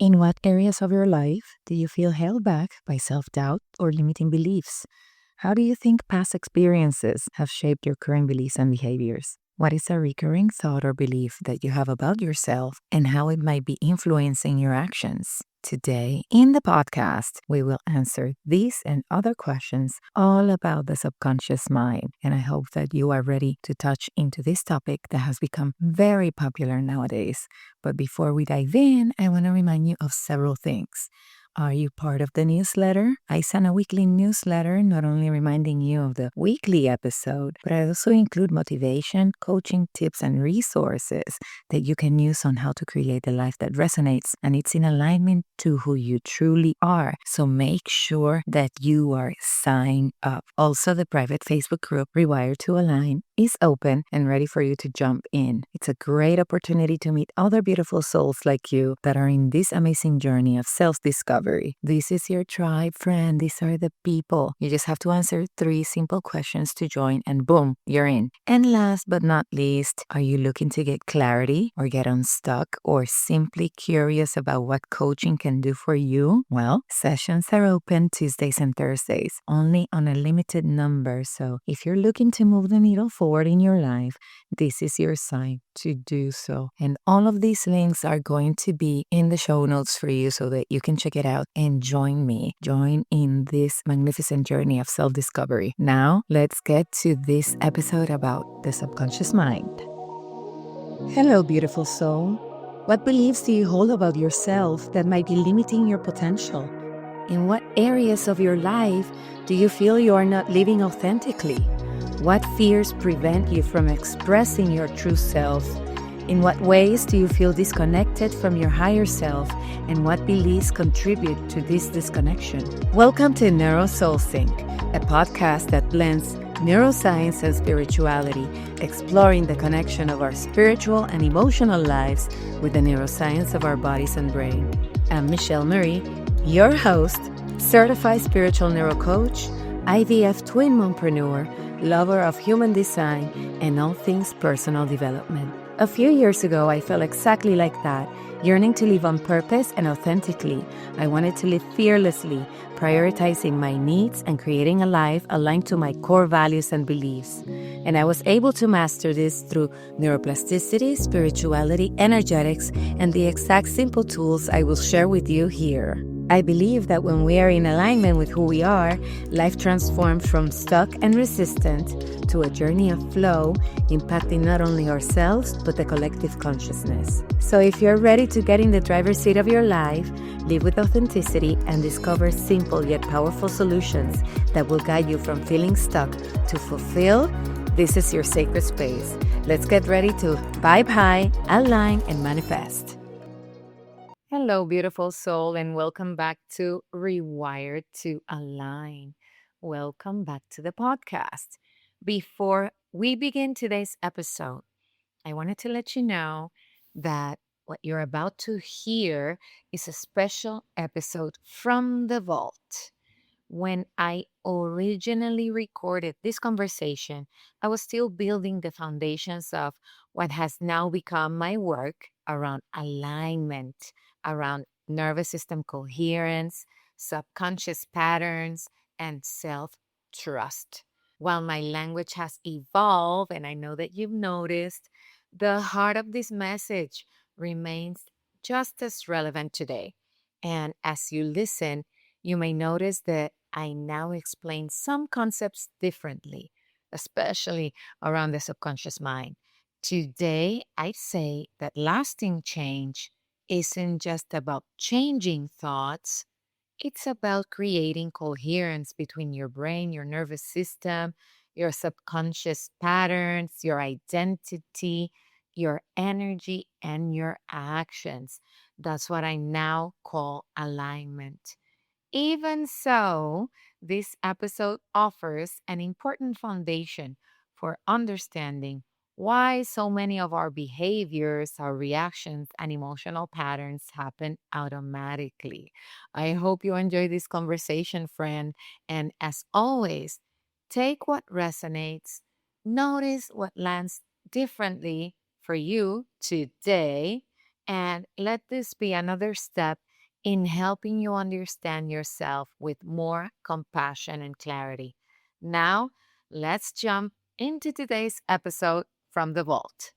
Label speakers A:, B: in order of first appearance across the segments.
A: In what areas of your life do you feel held back by self doubt or limiting beliefs? How do you think past experiences have shaped your current beliefs and behaviors? What is a recurring thought or belief that you have about yourself and how it might be influencing your actions? Today, in the podcast, we will answer these and other questions all about the subconscious mind. And I hope that you are ready to touch into this topic that has become very popular nowadays. But before we dive in, I want to remind you of several things. Are you part of the newsletter? I send a weekly newsletter, not only reminding you of the weekly episode, but I also include motivation, coaching tips, and resources that you can use on how to create a life that resonates and it's in alignment to who you truly are. So make sure that you are signed up. Also, the private Facebook group, Rewired to Align, is open and ready for you to jump in. It's a great opportunity to meet other beautiful souls like you that are in this amazing journey of self-discovery. This is your tribe, friend. These are the people. You just have to answer 3 simple questions to join and boom, you're in. And last but not least, are you looking to get clarity or get unstuck or simply curious about what coaching can do for you? Well, sessions are open Tuesdays and Thursdays, only on a limited number. So if you're looking to move the needle forward in your life, this is your sign to do so. And all of these links are going to be in the show notes for you so that you can check it out and join me. Join in this magnificent journey of self-discovery. Now, let's get to this episode about the subconscious mind. Hello, beautiful soul. What beliefs do you hold about yourself that might be limiting your potential? In what areas of your life do you feel you are not living authentically? What fears prevent you from expressing your true self? In what ways do you feel disconnected from your higher self, and what beliefs contribute to this disconnection? Welcome to Neuro Soul Sync, a podcast that blends neuroscience and spirituality, exploring the connection of our spiritual and emotional lives with the neuroscience of our bodies and brain. I'm Michelle Marie, your host, certified spiritual neurocoach, IVF twin mompreneur, lover of human design, and all things personal development. A few years ago, I felt exactly like that, yearning to live on purpose and authentically. I wanted to live fearlessly, prioritizing my needs and creating a life aligned to my core values and beliefs. And I was able to master this through neuroplasticity, spirituality, energetics, and the exact simple tools I will share with you here. I believe that when we are in alignment with who we are, life transforms from stuck and resistant to a journey of flow, impacting not only ourselves, but the collective consciousness. So if you're ready to get in the driver's seat of your life, live with authenticity, and discover simple yet powerful solutions that will guide you from feeling stuck to fulfill, this is your sacred space. Let's get ready to vibe high, align, and manifest. Hello, beautiful soul, and welcome back to Rewired to Align. Welcome back to the podcast. Before we begin today's episode, I wanted to let you know that what you're about to hear is a special episode from the vault. When I originally recorded this conversation, I was still building the foundations of what has now become my work around alignment, around nervous system coherence, subconscious patterns, and self trust. While my language has evolved, and I know that you've noticed, the heart of this message remains just as relevant today. And as you listen, you may notice that I now explain some concepts differently, especially around the subconscious mind. Today, I say that lasting change isn't just about changing thoughts, it's about creating coherence between your brain, your nervous system, your subconscious patterns, your identity, your energy, and your actions. That's what I now call alignment. Even so, this episode offers an important foundation for understanding why so many of our behaviors, our reactions, and emotional patterns happen automatically. I hope you enjoy this conversation, friend. And as always, take what resonates, notice what lands differently for you today, And let this be another step in helping you understand yourself with more compassion and clarity. Now, let's jump into today's episode from the vault.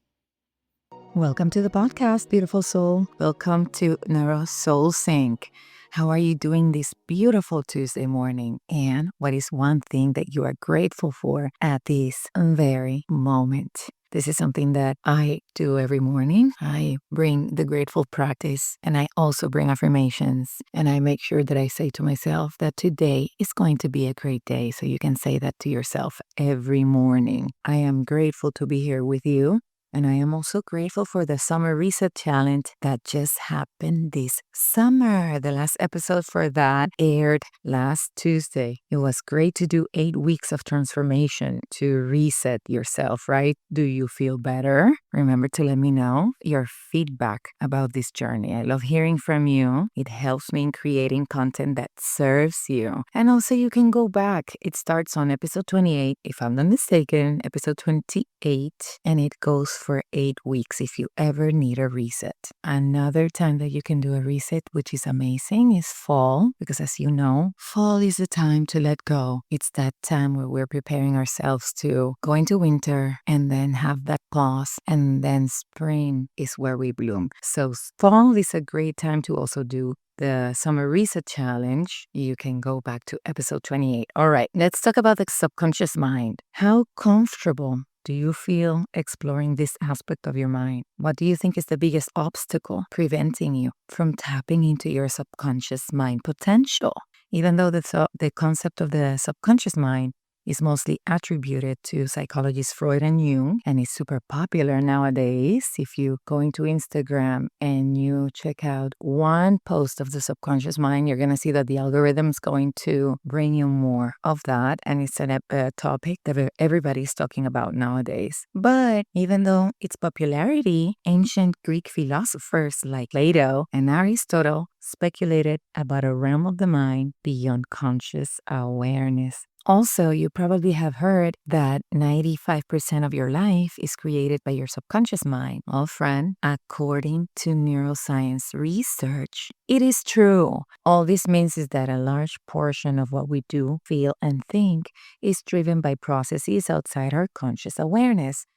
A: Welcome to the podcast, beautiful soul. Welcome to Neuro Soul Sync. How are you doing this beautiful Tuesday morning? And what is one thing that you are grateful for at this very moment? This is something that I do every morning. I bring the grateful practice and I also bring affirmations. And I make sure that I say to myself that today is going to be a great day. So you can say that to yourself every morning. I am grateful to be here with you. And I am also grateful for the Summer Reset Challenge that just happened this summer. The last episode for that aired last Tuesday. It was great to do 8 weeks of transformation to reset yourself, right? Do you feel better? Remember to let me know your feedback about this journey. I love hearing from you. It helps me in creating content that serves you. And also, you can go back. It starts on episode 28, if I'm not mistaken, episode 28, and it goes for 8 weeks if you ever need a reset. Another time that you can do a reset, which is amazing, is fall, because as you know, fall is the time to let go. It's that time where we're preparing ourselves to go into winter and then have that pause, and then spring is where we bloom. So fall is a great time to also do the Summer Reset Challenge. You can go back to episode 28. All right, let's talk about the subconscious mind. How comfortable do you feel exploring this aspect of your mind? What do you think is the biggest obstacle preventing you from tapping into your subconscious mind potential? Even though the concept of the subconscious mind is mostly attributed to psychologists Freud and Jung, and is super popular nowadays. If you go into Instagram and you check out one post of the subconscious mind, you're going to see that the algorithm is going to bring you more of that, and it's a topic that everybody's talking about nowadays. But even though its popularity, ancient Greek philosophers like Plato and Aristotle speculated about a realm of the mind beyond conscious awareness. Also, you probably have heard that 95% of your life is created by your subconscious mind. Well, friend, according to neuroscience research, it is true. All this means is that a large portion of what we do, feel, and think is driven by processes outside our conscious awareness.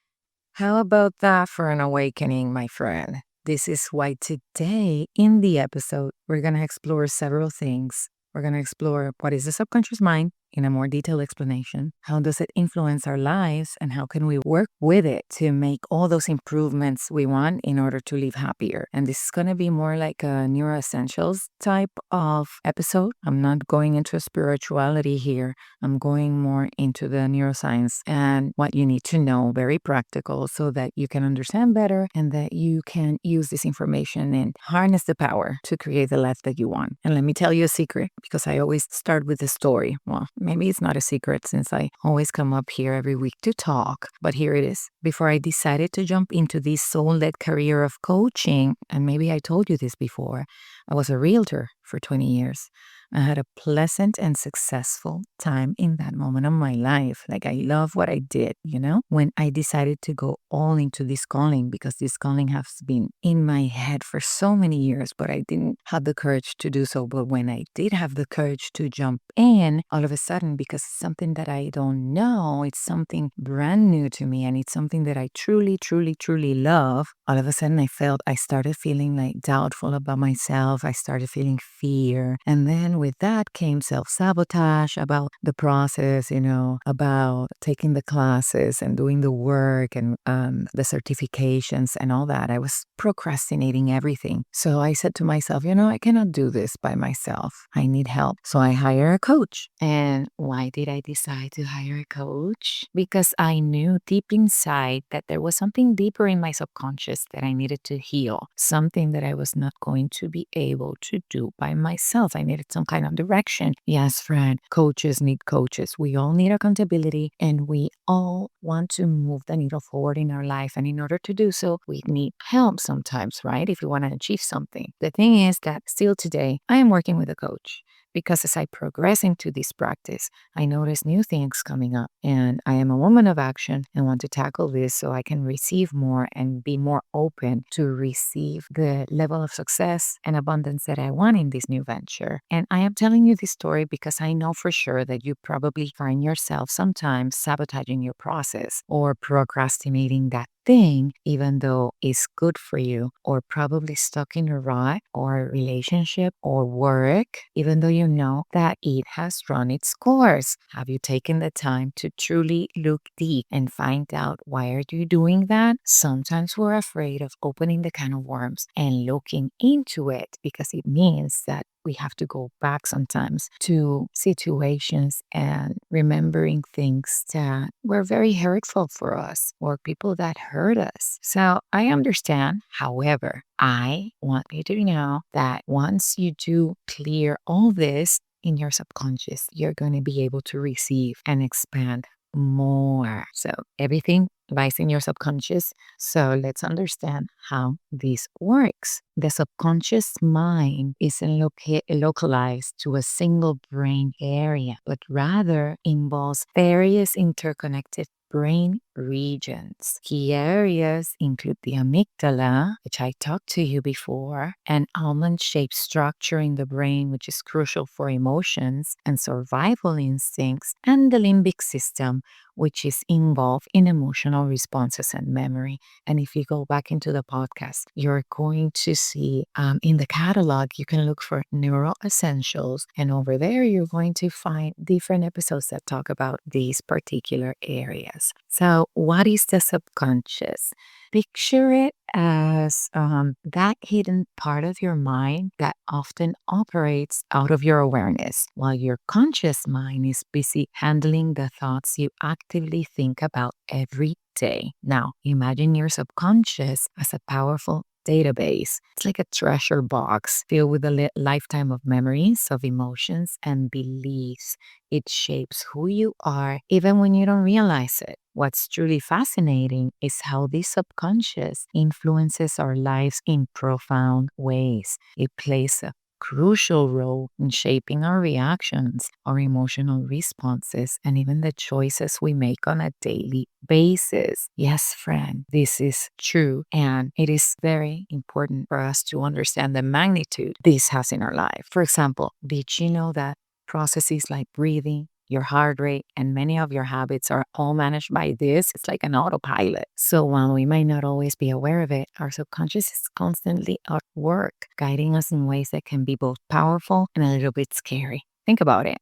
A: How about that for an awakening, my friend? This is why today in the episode, we're going to explore several things. We're going to explore what is the subconscious mind in a more detailed explanation. How does it influence our lives, and how can we work with it to make all those improvements we want in order to live happier? And this is going to be more like a Neuro Essentials type of episode. I'm not going into spirituality here. I'm going more into the neuroscience and what you need to know, very practical, so that you can understand better and that you can use this information and harness the power to create the life that you want. And let me tell you a secret, because I always start with a story. Well, maybe it's not a secret since I always come up here every week to talk, but here it is. Before I decided to jump into this soul-led career of coaching, and maybe I told you this before, I was a realtor for 20 years. I had a pleasant and successful time in that moment of my life. Like, I love what I did, when I decided to go all into this calling, because this calling has been in my head for so many years, but I didn't have the courage to do so. But when I did have the courage to jump in, all of a sudden, because it's something that I don't know, it's something brand new to me, and it's something that I truly, truly, truly love, all of a sudden I started feeling like doubtful about myself. I started feeling fear. And then with that came self-sabotage about the process, about taking the classes and doing the work and the certifications and all that. I was procrastinating everything. So I said to myself, I cannot do this by myself. I need help. So I hire a coach. And why did I decide to hire a coach? Because I knew deep inside that there was something deeper in my subconscious that I needed to heal, something that I was not going to be able to do by myself. I needed some kind of direction. Yes, friend, coaches need coaches. We all need accountability, and we all want to move the needle forward in our life. And in order to do so, we need help sometimes, right? If you want to achieve something. The thing is that still today, I am working with a coach. because as I progress into this practice, I notice new things coming up. And I am a woman of action and want to tackle this so I can receive more and be more open to receive the level of success and abundance that I want in this new venture. And I am telling you this story because I know for sure that you probably find yourself sometimes sabotaging your process or procrastinating that thing, even though it's good for you, or probably stuck in a rut or relationship or work, even though you know that it has run its course. Have you taken the time to truly look deep and find out why are you doing that? Sometimes we're afraid of opening the can of worms and looking into it because it means that we have to go back sometimes to situations and remembering things that were very hurtful for us or people that hurt us. So I understand. However, I want you to know that once you do clear all this in your subconscious, you're going to be able to receive and expand more. So everything lies in your subconscious. So let's understand how this works. The subconscious mind isn't localized to a single brain area, but rather involves various interconnected brain regions. Key areas include the amygdala, which I talked to you before, an almond-shaped structure in the brain, which is crucial for emotions and survival instincts, and the limbic system, which is involved in emotional responses and memory. And if you go back into the podcast, you're going to see in the catalog, you can look for Neuro Essentials. And over there, you're going to find different episodes that talk about these particular areas. So what is the subconscious? Picture it as that hidden part of your mind that often operates out of your awareness, while your conscious mind is busy handling the thoughts you actively think about every day. Now, imagine your subconscious as a powerful database. It's like a treasure box filled with a lifetime of memories, of emotions, and beliefs. It shapes who you are even when you don't realize it. What's truly fascinating is how this subconscious influences our lives in profound ways. It plays a crucial role in shaping our reactions, our emotional responses, and even the choices we make on a daily basis. Yes, friend, this is true. And it is very important for us to understand the magnitude this has in our life. For example, did you know that processes like breathing, your heart rate, and many of your habits are all managed by this? It's like an autopilot. So while we might not always be aware of it, our subconscious is constantly at work, guiding us in ways that can be both powerful and a little bit scary. Think about it.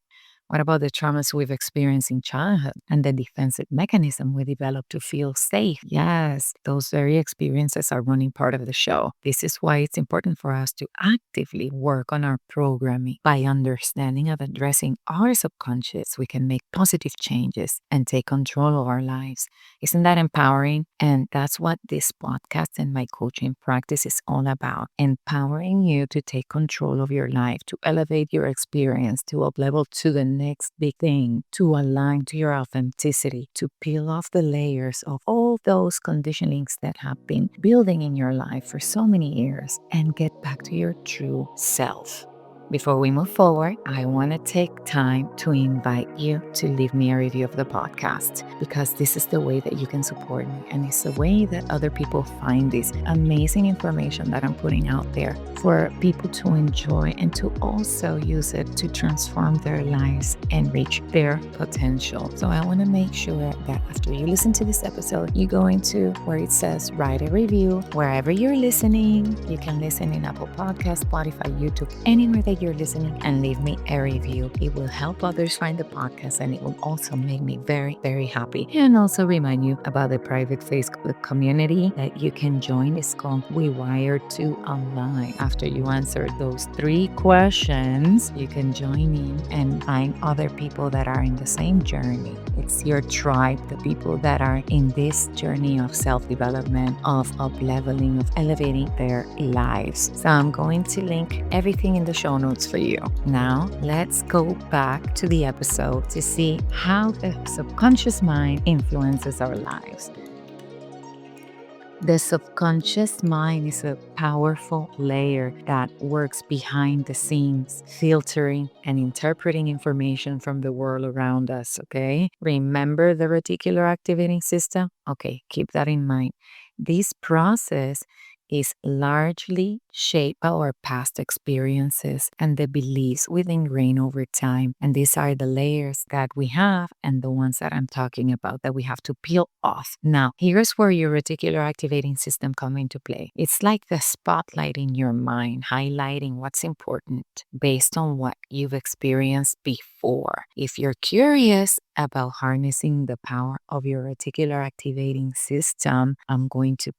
A: What about the traumas we've experienced in childhood and the defensive mechanism we developed to feel safe? Yes, those very experiences are running part of the show. This is why it's important for us to actively work on our programming. By understanding and addressing our subconscious, we can make positive changes and take control of our lives. Isn't that empowering? And that's what this podcast and my coaching practice is all about. Empowering you to take control of your life, to elevate your experience, to up-level to the next big thing, to align to your authenticity, to peel off the layers of all those conditionings that have been building in your life for so many years and get back to your true self. Before we move forward, I want to take time to invite you to leave me a review of the podcast because this is the way that you can support me and it's the way that other people find this amazing information that I'm putting out there for people to enjoy and to also use it to transform their lives and reach their potential. So I want to make sure that after you listen to this episode, you go into where it says write a review. Wherever you're listening, you can listen in Apple Podcasts, Spotify, YouTube, anywhere that you're listening, and leave me a review. It will help others find the podcast and it will also make me very, very happy. And also remind you about the private Facebook community that you can join. It's called We Wired to Align. After you answer those 3 questions, you can join in and find other people that are in the same journey. It's your tribe, the people that are in this journey of self-development, of up-leveling, of elevating their lives. So I'm going to link everything in the show notes for you. Now, let's go back to the episode to see how the subconscious mind influences our lives. The subconscious mind is a powerful layer that works behind the scenes, filtering and interpreting information from the world around us, okay? Remember the reticular activating system? Okay, keep that in mind. This process is largely shaped by our past experiences and the beliefs we've ingrained over time. And these are the layers that we have and the ones that I'm talking about that we have to peel off. Now, here's where your reticular activating system come into play. It's like the spotlight in your mind, highlighting what's important based on what you've experienced before. If you're curious about harnessing the power of your reticular activating system, I'm going to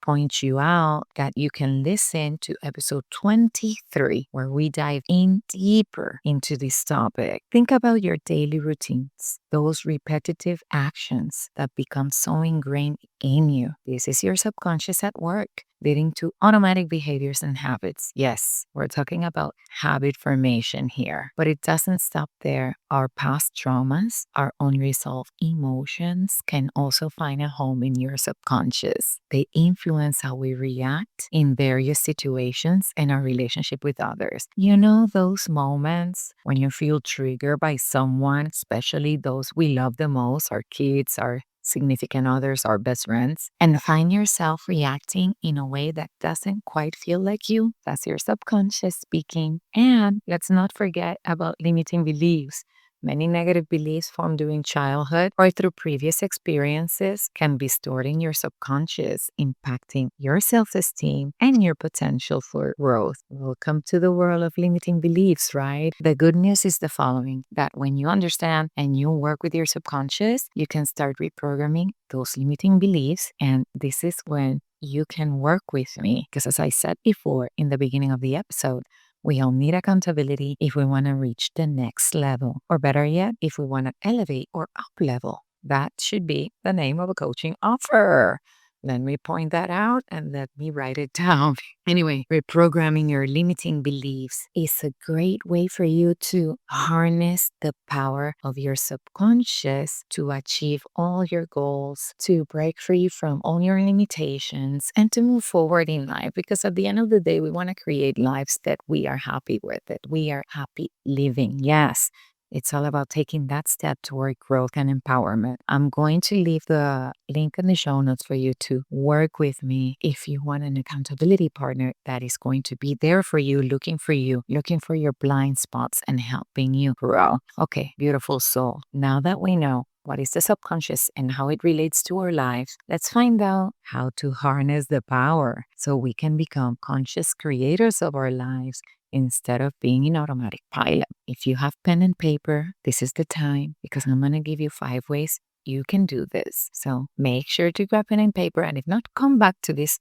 A: point you out that you can listen to episode 23, where we dive in deeper into this topic. Think about your daily routines, those repetitive actions that become so ingrained in you. This is your subconscious at work, leading to automatic behaviors and habits. Yes, we're talking about habit formation here, but it doesn't stop there. Our past traumas, our unresolved emotions can also find a home in your subconscious. They influence how we react in various situations and our relationship with others. You know, those moments when you feel triggered by someone, especially those we love the most, our kids, our significant others, our best friends, and find yourself reacting in a way that doesn't quite feel like you. That's your subconscious speaking. And let's not forget about limiting beliefs. Many negative beliefs formed during childhood or through previous experiences can be stored in your subconscious, impacting your self esteem and your potential for growth. Welcome to the world of limiting beliefs, right? The good news is the following, that when you understand and you work with your subconscious, you can start reprogramming those limiting beliefs. And this is when you can work with me. Because as I said before in the beginning of the episode, we all need accountability if we want to reach the next level, or better yet, if we want to elevate or up level. That should be the name of a coaching offer. Let me point that out and let me write it down. Anyway, reprogramming your limiting beliefs is a great way for you to harness the power of your subconscious to achieve all your goals, to break free from all your limitations, and to move forward in life. Because at the end of the day, we want to create lives that we are happy with, that we are happy living. Yes. It's all about taking that step toward growth and empowerment. I'm going to leave the link in the show notes for you to work with me if you want an accountability partner that is going to be there for you, looking for your blind spots and helping you grow. Okay, beautiful soul. Now that we know what is the subconscious and how it relates to our lives, let's find out how to harness the power so we can become conscious creators of our lives instead of being in automatic pilot. If you have pen and paper, this is the time, because I'm going to give you 5 ways you can do this. So make sure to grab pen and paper, and if not, come back to this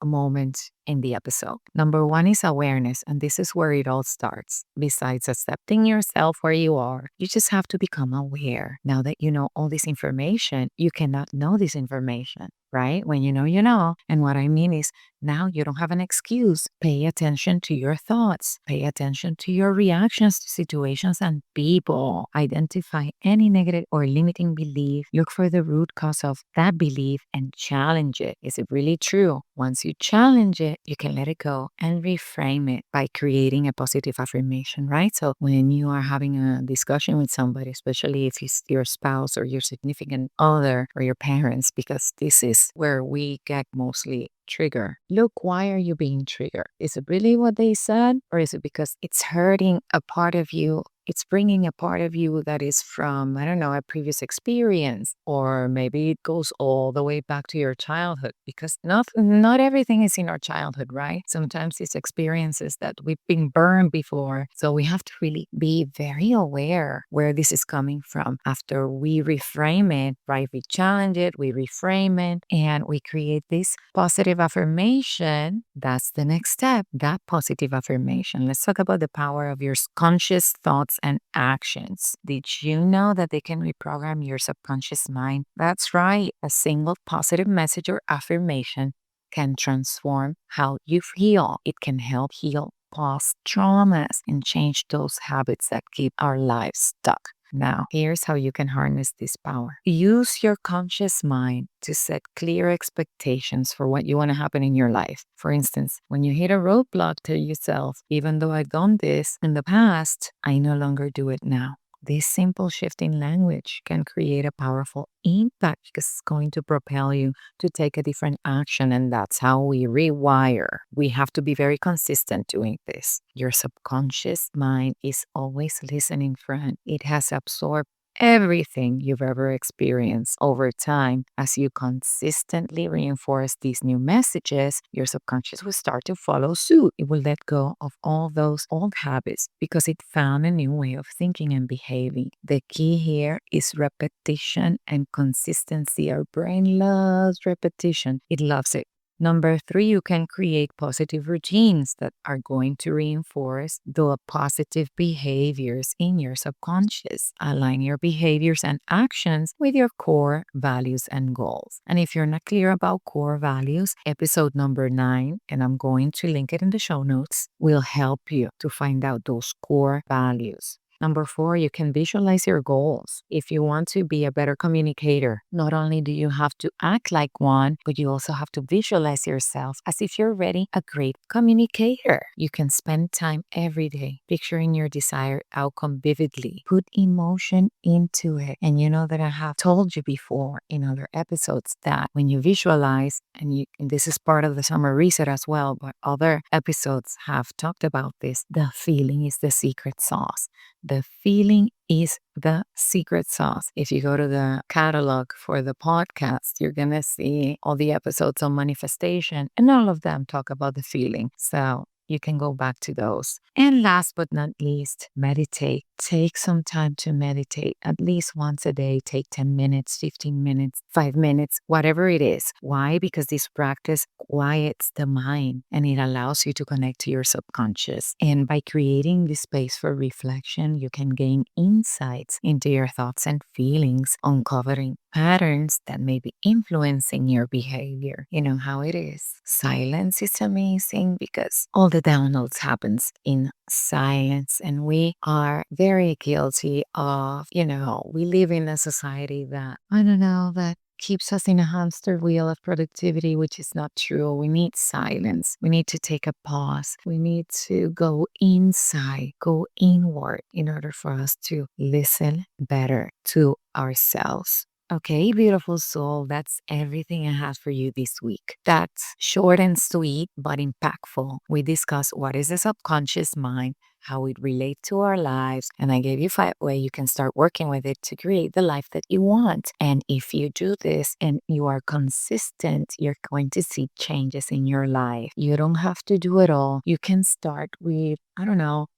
A: moment in the episode. Number 1 is awareness, and this is where it all starts. Besides accepting yourself where you are, you just have to become aware. Now that you know all this information, you cannot know this information, right? When you know, you know. And what I mean is, now you don't have an excuse. Pay attention to your thoughts. Pay attention to your reactions to situations and people. Identify any negative or limiting belief. Look for the root cause of that belief and challenge it. Is it really true? Once you challenge it, you can let it go and reframe it by creating a positive affirmation, right? So when you are having a discussion with somebody, especially if it's your spouse or your significant other or your parents, because this is where we get mostly trigger. Look, why are you being triggered? Is it really what they said? Or is it because it's hurting a part of you? It's bringing a part of you that is from, I don't know, a previous experience, or maybe it goes all the way back to your childhood, because not everything is in our childhood, right? Sometimes it's experiences that we've been burned before. So we have to really be very aware where this is coming from. After we reframe it, right? We challenge it, we reframe it, and we create this positive affirmation. That's the next step, that positive affirmation. Let's talk about the power of your conscious thoughts and actions. Did you know that they can reprogram your subconscious mind? That's right. A single positive message or affirmation can transform how you feel. It can help heal past traumas and change those habits that keep our lives stuck. Now, here's how you can harness this power. Use your conscious mind to set clear expectations for what you want to happen in your life. For instance, when you hit a roadblock, tell yourself, even though I've done this in the past, I no longer do it now. This simple shift in language can create a powerful impact because it's going to propel you to take a different action. And that's how we rewire. We have to be very consistent doing this. Your subconscious mind is always listening, friend. It has absorbed everything you've ever experienced over time. As you consistently reinforce these new messages, your subconscious will start to follow suit. It will let go of all those old habits because it found a new way of thinking and behaving. The key here is repetition and consistency. Our brain loves repetition. It loves it. Number 3, you can create positive routines that are going to reinforce the positive behaviors in your subconscious. Align your behaviors and actions with your core values and goals. And if you're not clear about core values, episode number 9, and I'm going to link it in the show notes, will help you to find out those core values. Number 4, you can visualize your goals. If you want to be a better communicator, not only do you have to act like one, but you also have to visualize yourself as if you're already a great communicator. You can spend time every day picturing your desired outcome vividly. Put emotion into it. And you know that I have told you before in other episodes that when you visualize, and this is part of the summer reset as well, but other episodes have talked about this, the feeling is the secret sauce. The feeling is the secret sauce. If you go to the catalog for the podcast, you're going to see all the episodes on manifestation, and all of them talk about the feeling. So you can go back to those. And last but not least, meditate. Take some time to meditate at least once a day. Take 10 minutes, 15 minutes, 5 minutes, whatever it is. Why? Because this practice quiets the mind and it allows you to connect to your subconscious. And by creating this space for reflection, you can gain insights into your thoughts and feelings, uncovering patterns that may be influencing your behavior. You know how it is. Silence is amazing because all the downloads happens in silence, and we are very guilty of, we live in a society that, that keeps us in a hamster wheel of productivity, which is not true. We need silence. We need to take a pause. We need to go inside, go inward in order for us to listen better to ourselves. Okay, beautiful soul, that's everything I have for you this week. That's short and sweet, but impactful. We discussed what is the subconscious mind, how it relates to our lives, and I gave you 5 ways you can start working with it to create the life that you want. And if you do this and you are consistent, you're going to see changes in your life. You don't have to do it all. You can start with,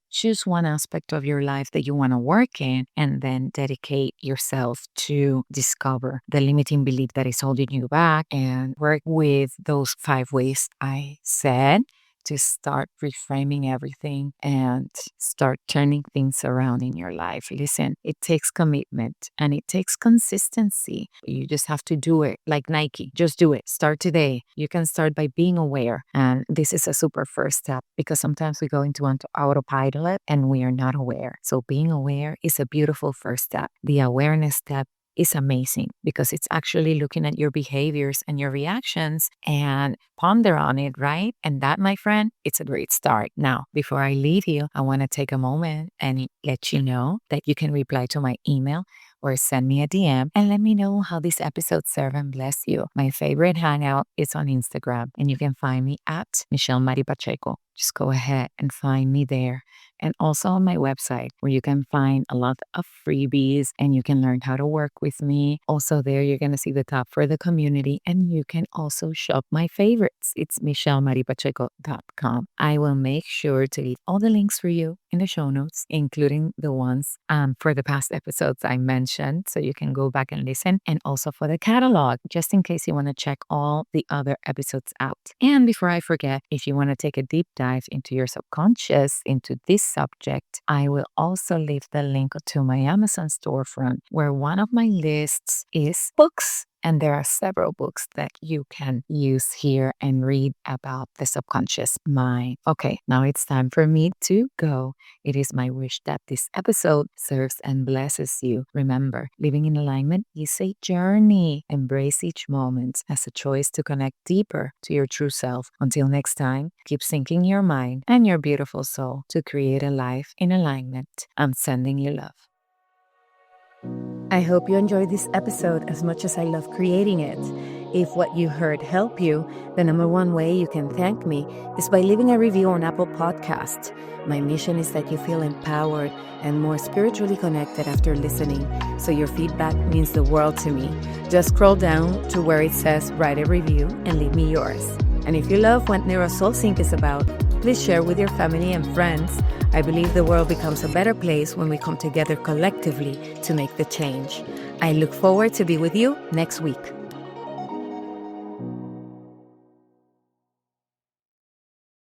A: choose one aspect of your life that you want to work in and then dedicate yourself to discover the limiting belief that is holding you back and work with those 5 ways I said to start reframing everything and start turning things around in your life. Listen, it takes commitment and it takes consistency. You just have to do it like Nike. Just do it. Start today. You can start by being aware. And this is a super first step because sometimes we go into autopilot and we are not aware. So being aware is a beautiful first step. The awareness step is amazing because it's actually looking at your behaviors and your reactions and ponder on it, right? And that, my friend, it's a great start. Now, before I leave you, I want to take a moment and let you know that you can reply to my email or send me a DM and let me know how this episode served and bless you. My favorite hangout is on Instagram and you can find me at Michelle Mari Pacheco. Just go ahead and find me there. And also on my website where you can find a lot of freebies and you can learn how to work with me. Also there, you're going to see the tab for the community and you can also shop my favorites. It's michellemaripacheco.com. I will make sure to leave all the links for you in the show notes, including the ones for the past episodes I mentioned. So you can go back and listen, and also for the catalog, just in case you want to check all the other episodes out. And before I forget, if you want to take a deep dive into your subconscious, into this subject, I will also leave the link to my Amazon storefront, where one of my lists is books And there are several books that you can use here and read about the subconscious mind. Okay, now it's time for me to go. It is my wish that this episode serves and blesses you. Remember, living in alignment is a journey. Embrace each moment as a choice to connect deeper to your true self. Until next time, keep syncing your mind and your beautiful soul to create a life in alignment. I'm sending you love. I hope you enjoyed this episode as much as I love creating it. If what you heard helped you, the number one way you can thank me is by leaving a review on Apple Podcasts. My mission is that you feel empowered and more spiritually connected after listening, so your feedback means the world to me. Just scroll down to where it says write a review and leave me yours. And if you love what NeuroSoulSync is about, please share with your family and friends. I believe the world becomes a better place when we come together collectively to make the change. I look forward to be with you next week.